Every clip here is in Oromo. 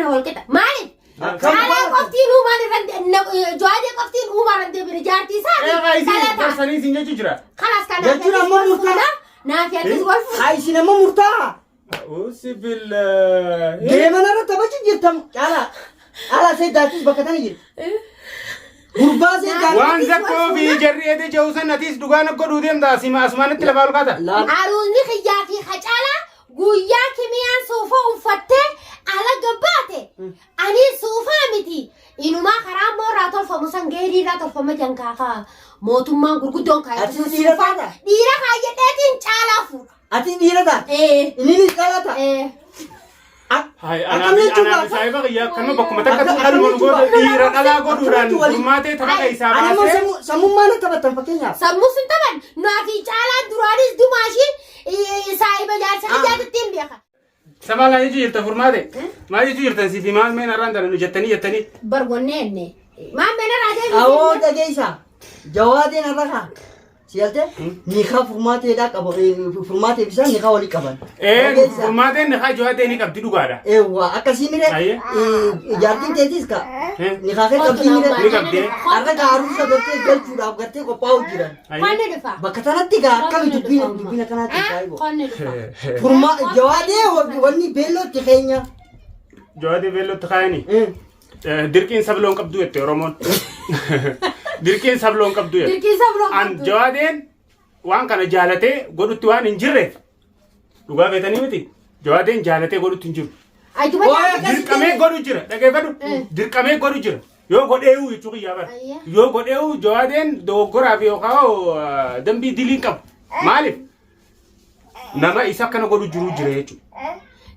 هول كده مالك على قفتين هو مال رند جوادي قفتين هو مال رند برجعتي سامي غايزين سنين سنين تجرا خلاص كان يجينا ما مرتاح نافيا تزول عايشين ما مرتاح وسبل جيم أنا رتبت جيتم على سيداتي بكتاني جيت غربا سيداتي وان زكوا في جريدة جوزن نتيس دكان كودو ديم داسي ما أسمان التلفال كذا عروسني خياكي خجالة قويا كميان صوفا وفتة على جباته أني صوفا متي إنه ما خرام مرة طرف مسان غيري لا طرف ما جنكاها موتو ما غرقدون كاي أتي ديرة تاتا ديرة خاية تاتين شالا فور أتي ديرة تاتا إيه إني نسألة تاتا هاي أنا سايبا غيا كنا بكم تكتب هل منقول ديرة على قدران فورماتي تبغى يسابا أنا ما سمو ما نتبتن فكينيا سمو سنتبن نافي شالا دراريس دماشين سايبا جالسة خيات التين بيخا سما لا يجي يرتا فورماتي ما يجي يرتا سي في ما من أراندر إنه جتني برغونين ما من راجع أو دقيسا جوادين الرخا سيالته نيخا فورماتي دا فورماتي بيسان نيخا ولي كبان فورماتي نيخا جوادين نيخا بدي دوغادا ايوا اكاسي ميره جارتين تيتيس كا نيخا كه كبدي ميره نيخا ارغا عروسا بتي جل فودا غرتي کو باو جيران قن دفا بكتانتي غا كم دبينا كانت تايبو قن دفا فورما جوادي وني بيلو تخينيا جوادي بيلو تخايني دركين سبلون قبدو يت رومون دركين سبلون قبدو يت دركين سبلون أن جوادين وان كان جالته قدرت وان إنجره لغا بيتاني متي جوادين جالته قدرت إنجر دركمه قدرت جرا دكتور بدو دركمه قدرت جرا يو قديو يشوفي يابر يو قديو جوادين دوغرا في أخاو دمبي دلين كم مالف نما إسحاق كانوا قدرت جرو جرا يشوف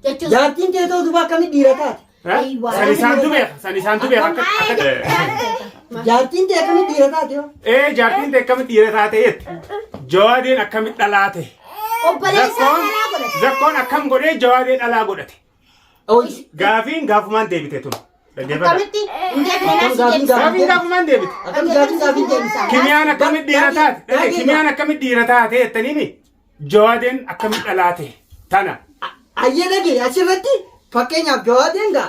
جارتين تيتو دوبا كمي ديرتات ساني سانتو بيا جارتين تي كمي ديرتات يو جارتين تي كمي ديرتات يت جوادين أكمل دلاتة زكون أكمل قدي جوادين على قدته غافين غافمان ديبته تون غافمان ديبت كميانا كمل ديرتات تنيني جوادين أكمل دلاتة تنا أيه لقي أشوفتي فكيني أبجوادين غا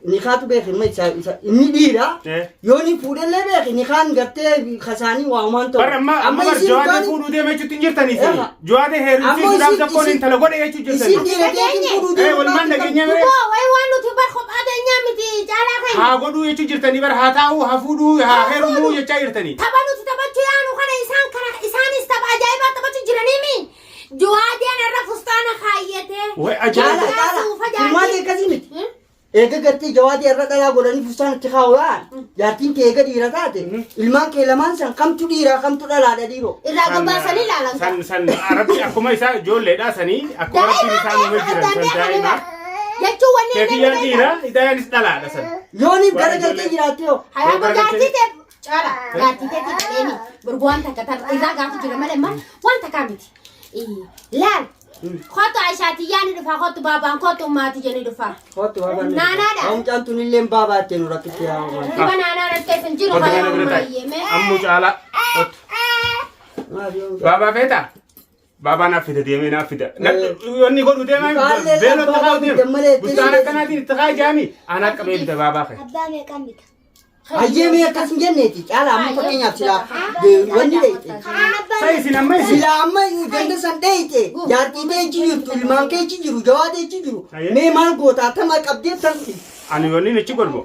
نخاتو بيخي ما يسا إني ديرا يوني فودن لا بيخي نخان غرتي خساني وعمان تو أما جوادين فودو دي ما يشوتين جرتاني سي جوادين هيرو سي سلام زكون انت لغو دي يشوت جرتاني إسين ديرا تيكين فودو دي والمان دقي نيامي وانو تبار خب هذا نيامتي جالا خي ها غدو يشوت جرتاني بر هاتاو هفودو ها هيرو مو يشا جرتاني تبانو تباتو يانو خنا إسان استبع جايبا تباتو جراني مين جوادين الرفستانة خايته وأجالا ما دي كذي إيجا قرتي جوادي الرد لا قولني فستان تخاوان جارتين كيجا ديرا تاتي المان كلمان سان كم تديرا كم تدلا ديرو إذا قبل سني لا لانك سن عربي أكو ما يسا جول لدا سني أكو عربي لسان مجرد سن دائما يجوا وني كيجا ديرا إذا نستلا ده سن يوني بقى قرتي جراتيو هيا بقى تيجي Challa gati teti teni berbuanta kata iza gati jira male ma wanta kamiti lan khoto aishati yani dufa khoto baba khoto mati jeni dufa khoto baba nana da am jantu nilem baba tenu rakiti ya iba nana da tefen jiro kaya yeme ammu Challa baba feta baba na fida deme na fida yonni godu dema velo tagaw dem bustana kanati tagay jami ana kabe bida baba khay abame kamita أيه مية كاسم جنتي على أمي فكين يبصلا وني ديتي ساي سينما سلا أمي جند سنديتي جاتي ديتي يرتو المان كي تجرو جوا ديتي تجرو مي مان قوتا تما كابدي تنسي أنا يوني نتشي قلبو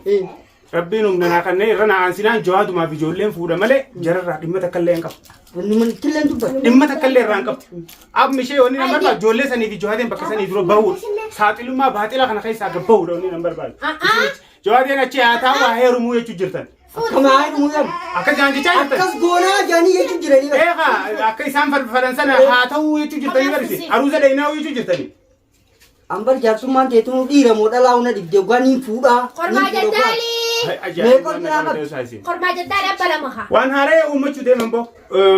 ربي نمنا كنّي رنا عنسنا جواد ما في جولين فورا ملء جرر رقمة تكلّين كاب نمن كلّن تبى نمّة تكلّين رانكاب أب مشي وني نمبر بعد جولين سني في جوادين بكسني يدرو باور ساتلو ما بهاتلا خنا خي ساق باور وني نمبر بعد جوادين أشي عتا وهاي رموي تجرتن كم هاي رموي أكاد جاني تجرتن أكاد غونا جاني يتجرني إيه كا أكاد سام فرنسا هاتو يتجرتني برسي أروزا ديناو يتجرتني أمبر جاتو مان تيتو ديرا مودا لاونا ديجواني فودا خرما جدالي خرما جدالي أبلا مها وان هاري أمة شو ده منبو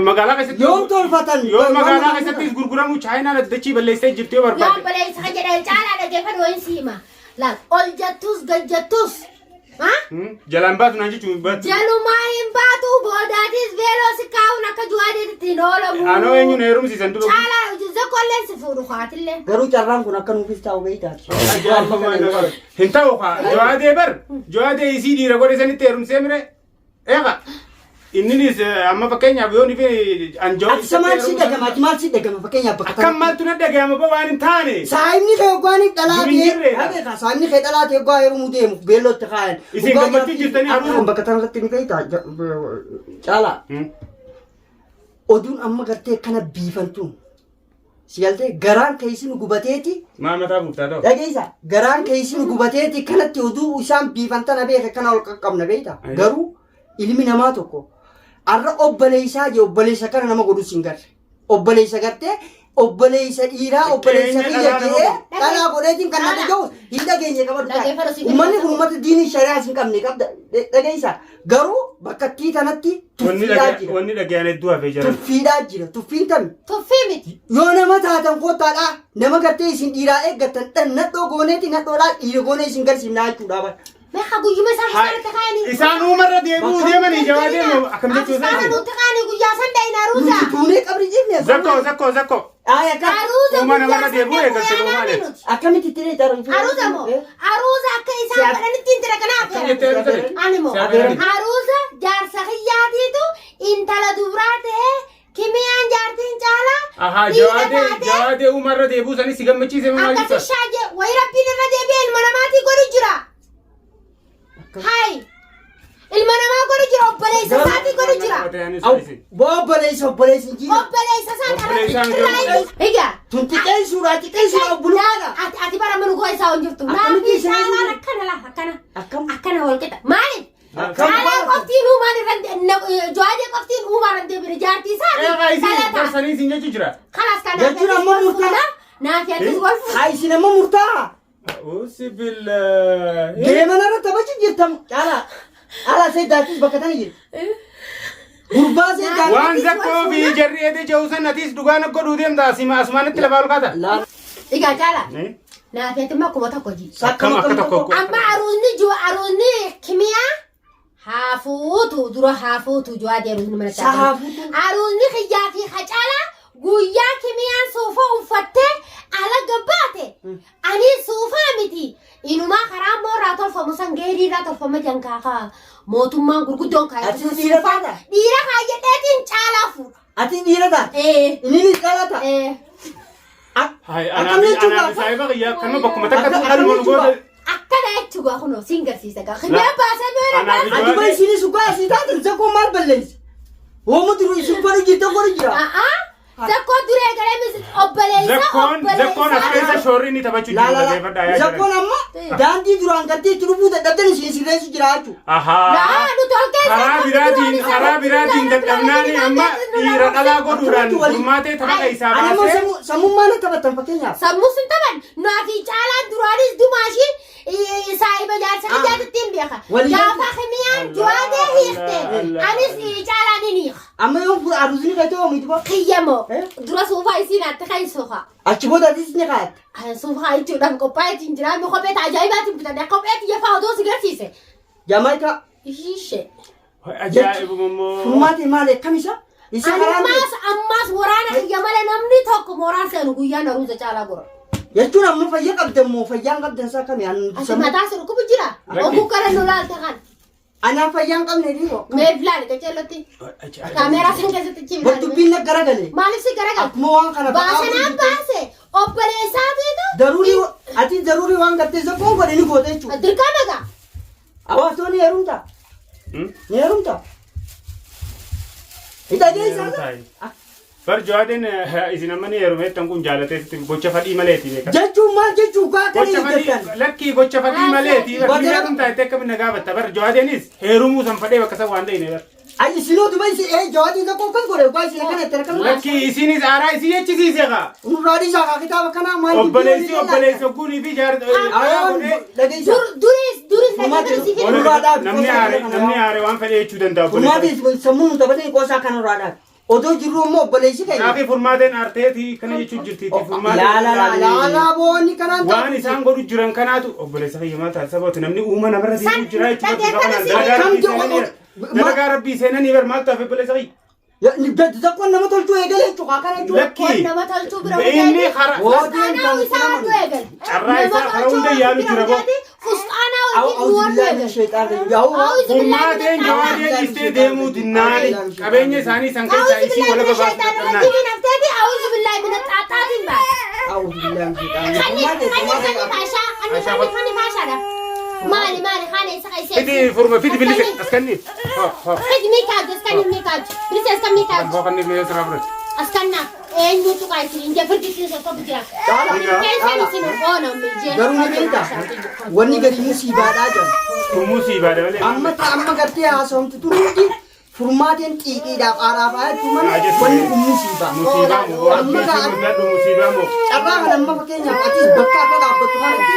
مقالة كيسة يوم تور فتن يوم مقالة كيسة تيس غرغرام وشاينا لدتشي بليسة جبتيه ورباطي يوم بليسة جدا Challa ده جفن وين سيما لا أول جاتوس Ha? Jalaan baatu naan jechuun baatu. Jalumaa hin baatu boodaatis veeloo si kaa'uun akka juwaadeetti hin oolamu. Anoo eenyuun heerumsiisan dura. Caalaa hojii kolleen si fuudhu kaatillee. Garuu carraan kun akka nuufis ta'u beektaati. Hin ta'u kaa jawaadee bar jawaadee isii dhiira godhe sanitti heerumsee mire eega inninis amma fakkeenyaaf yoo ni fi anjoo. Ati maal si dhagama ati maal si dhagama fakkeenyaaf bakka akkam maaltu na dhagahama ba waan hin taane. Saayimni kee oggaanii dhalaatee habeeka saayimni kee dhalaatee oggaa heerumuu deemu beellootti kaayan. Isin gammachuu jirtanii haruun. Bakka tanarratti ni beektaa Caalaa. Oduun amma gartee kana biifantuun. Sigaltee garaan keessi nu gubateeti. Maa mataa buuftaa ta'u. Dhageessa garaan keessi nu gubateeti kanatti oduu isaan biifantana beeka kana ol qaqqabna beektaa. Garuu ilmi namaa tokko arra obboleessaa jee obboleessa kana nama godhu siin garre. Obboleessa gartee obboleessa dhiiraa obboleessa kiyya jee dhalaa godheetiin kan nama gahu hin dhageenye qabatu. Uummanni kun uummata diinii shari'aa hin qabne qabda dhageessa. Garuu bakkattii tanatti tuffiidhaa jira. Wanni dhagayaan hedduu hafee jira. Tuffiidhaa jira. Tuffiin tami. Tuffii miti. Yoo nama taatan kootaadhaa nama gartee isin dhiiraa eeggatan nadhoo gooneeti nadhoodhaa dhiira goonee isin garsiifnaa jechuudha. Meeqa guyyuma isaan isaanitti kaayanii. Isaan uumarra deemuu deemanii jawaa deemu akkam jechuu isaa. Isaan nuti kaanii guyyaa sandee naaruusa. Tuunee qabri jennee. Zakko. Aruuza Uuma namarra deemuu eegaltee uumaale. Akkamitti tiree taruun. Aruuza moo aruuza akka isaan godhanitti hin tira kanaaf. Ani moo aruuza jaarsa hiyyaatiitu intala dubiraa ta'ee kimiyaan jaartiin caalaa. Aha jawaadee uumarra deebuu sanis si gammachiise moo maal jechuudha. Akkasi shaajee wayi rabbiin irra deebi'ee ilma namaatii godhu jira. Hai ilma namaa godhu jira obboleessa isaatii godhu jira. Obboleessa jira. Obboleessa isaatii egaa. Tun xiqqeessuudha buluudha. Ati bara mana goo isaa hojjetu. Naafni caalaan akkana lafa akkana wal qixa. Maaliif? Caalaan qoftiin uumaan irra jawaadee qoftiin uumaan irra deebiin jaartii isaati. Darsanii isin jechuu jira. Kalaas kan jechuun ammoo murtaa. Naafi addis wal fuudha. Haa isin ammoo murtaa. Usibilla. Deeman irra taphachi jirtam Caalaa. Ala seedaatis bakka tana jirti. Gurbaa seedaa. Waan zakkoo fi jarri eedee jawusan atis dhugaan godhuu deemta asumaanitti lafaa ol kaata. Egaa Caalaa. Naafi ati akkuma tokko ji. Akkam akka tokko. Amma aruunni kimiyaa haafuutu dura haafuutu jawaadee aruunni mana caalaa. Aruunni kiyyaa fi Caalaa guyyaa kimiyaan suufaa uffattee ala gabbaate. Ani suufaa miti. Inumaa karaa mooraa tolfamu san geeriirraa tolfama jankaakaa mootummaan gurguddoon kaayatu. Ati dhiira taata? Dhiira kaayyadheetiin Caalaa fuudha. Ati dhiira taata? Inni Caalaa ta'a? Anaa saayiba qiyyaa kanuma bakkuma takka qalma goota. Akkana jechuudha kunoo siin garsiisa gaa. Kinyaan baasee beera. Ati baay'ee isinis ugaa asii taatan zakkoo maal balleessi? Hooma duruu isin godhu jirta godhu jira. Zakkoon duree galee obboleessa. Zakkoon as keessa shoorri inni taphachuu jiru. Zakkoon amma daandii duraan gartee itti dhufuu dadhabdan isin sirreessu jira jechuudha. Karaa biraatiin dadhabnaani amma dhiira dhalaa godhuudhaan gurmaatee tapha isaa baasee. Sammummaa na taphatan fakkeenyaaf. Sammuu sun taphan naafi Caalaan duraanis dumaashiin saayiba jaarsa kiyyaatitti hin beeka. Gaafa kimiyaan jawaadee hiikte anis Caalaan hin hiika. Amma yoo aruusni kayitee oomitu baa. Kiyyamoo dura suufaa isiin atta kan suufa. Achi booda atis ni kaayatti. Suufaa jechuudhaan qophaa'eetiin jira. Mi kopheeta ajaa'ibaatiin bitadhe kopheetti yafaa odoo si garsiise. Jamaayikaa. Ishee. Ajaa'ibu immoo. Furmaate maal akkamisa? Ammaas waraana kiyya malee namni tokko mooraan seenu guyyaan aruuza Caalaa gora. Jechuun amma fayyaa qabdan moo fayyaan qabdan isaa kamii? Ati mataa si dhukkubu jira. Oguu kana lolaalta kan. Anaa fayyaan qabne dhiiroo. Mee filaani qaceellatti. Kaameeraa san keessatti cimaa. Dubbiin na garagale. Maaliif si garagale? Akkuma waan kana baasanaan baase obboleessaatiitu. Ati daruurii waan gartee zakkoo godhe ni goote jechuudha. Dirqama gaa. Hawaasonni heerumta. Ni heerumta. Hidhagee isaa. Bar jawaadeen isin amma ni heerumeettan kun jaalatee gocha fadhii maleeti beeka. Jechuun maal jechuu kaa kan hin jettan. Lakkii gocha fadhii maleeti. Bar heerumtaa itti akka minna gaafatta. Bar jawaadeenis heerumuu san fadhee bakka san waan ta'ine bar. Ay isinootu ba jawaadeen zakkoo kan godhe ugaa isin akkana itti rakkan. Lakkii isinis aaraa isii jechisiise kaa. Nurraadii isaa kaa kitaaba kanaa maal. Obboleessi ogguunii fi namni aare waan fedhee jechuu danda'a. Furmaatiis sammuu nu taphatee qoosaa kan nurraadhaati. odoo jirru immoo obboleessi keenya. Naafi furmaateen arteeti kana jechuun jirti furmaateen. Laalaa boonni kanaan waan isaan godhu jiran kanaatu obboleessa kiyyamaa taasisabooti namni uuma namarra deemu jira jechuudha. Dalagaa rabbii seenanii bar maal taaf obboleessa kiyya. Zakkoon nama tolchuu eegalee jechuudha kana jechuudha. Lakkii nama tolchuu bira inni karaa Woodeen kan isaatu eegal. carraa isaa karaa hunda yaalu jira boo. Fusxaanaa wajjin waan eegal. Furmaateen jawaadeen istee deemuu dinnaani qabeenya isaanii san keessaa isii wala babaasuu danda'an. أعوذ بالله من الطاطات بعد. أعوذ بالله من الشيطان الرجيم. فيدي فورما فيدي بالله اسكني خدي ميكاج اسكني ميكاج بس اسكني ميكاج فوقني في سرابر اسكننا انو تقايتين انت فردي تنسى صبتي garuu beekta wanni gadi musiibaadhaa jiru. Musiibaadha Amma gartee haasawamtu turuuti furmaateen xiiqiidhaaf aaraafaa jechuun wanni kun musiibaa. Carraa kana amma fakkeenyaaf atis bakka akka dhaabbattu kanatti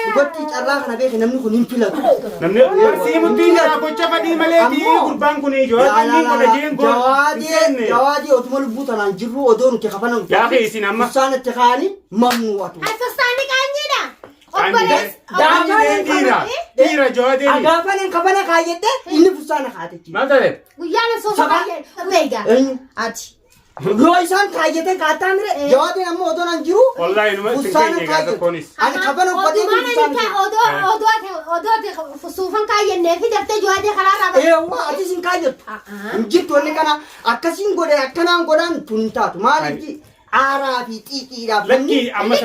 dubartii carraa kana beeke namni kun hin filatu. namni barsii muddiin gocha fadhii malee gurbaan kun Jawaadii otuma lubbuu tanaan jirru odoo nuti kafana yaa fi isin amma isaanitti kaanii mamnuu'atu. الفستان قاعدين dhiira jawaadeen Agaafanin kafana kaayyette inni fusaana kaatechi. maal taate ويانا سوف ويجا اتي Yoo isaan kaayyete kaataa mire jawaadeen ammoo odoo nan jiru wallahi numa isin keenya gaasa koonis ani kafana uffatee فصوفا كاين في دفتر جوادي خلاص waa ati isin kaayyettu. Jirtu wanni kana akkasiin godhe akkanaan godhaan tun taatu maaliif aaraa fi xiiqiidhaaf lakkii amma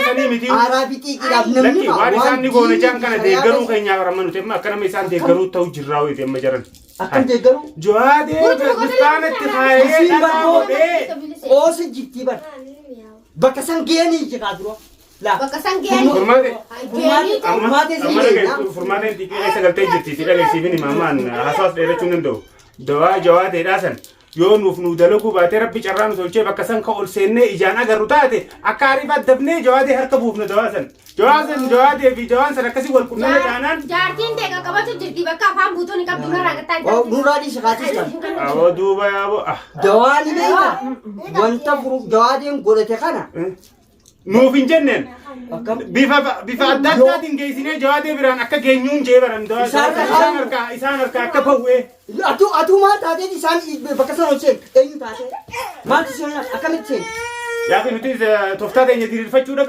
sanii miti aaraa fi xiiqiidhaaf namni lakkii waan isaan ni goone jaan kana deeggaruu keenyaaf rammanuti amma akka nama isaan deeggaruu ta'u jirraa wayiti amma jiran akkam deeggaruu jawaadee bustaanatti faayee dhagaa godhee qoosi jittii bar bakka san geenii jiraa dura laa بقى سانجين furmaate furmaatee furmaateen xiqqee keessa galtee jirti si dhageessiifin imaamaan haasaas dheerachuu danda'u dawaa jawaateedhaa san yoo nuuf nu dalaguu baatee rabbi carraa nu tolchee bakka san ka ol seennee ijaan agarru taate akka ariif addabnee jawaadee harka buufna dawaa san jawaadee fi jawaan san akkasii wal qunnamee taanaan جارتين دقة قبضت جدي بقى فهم بوتوني كابتن راقتاي nurraadhii shakaatis kan aboo duuba yaaboo jawaani beeka wanta jawaadeen godhate kana nuuf hin jenneen akkam bifa adda addaatiin geessinee jawaadee biraan akka geenyuun jee baran isaan harkaa akka bawwee atu maal taatee isaan bakka sana ol seen eenyu taatee maaltu seen akkamitti seen yaa fi nuti tooftaa teenya diriirfachuudha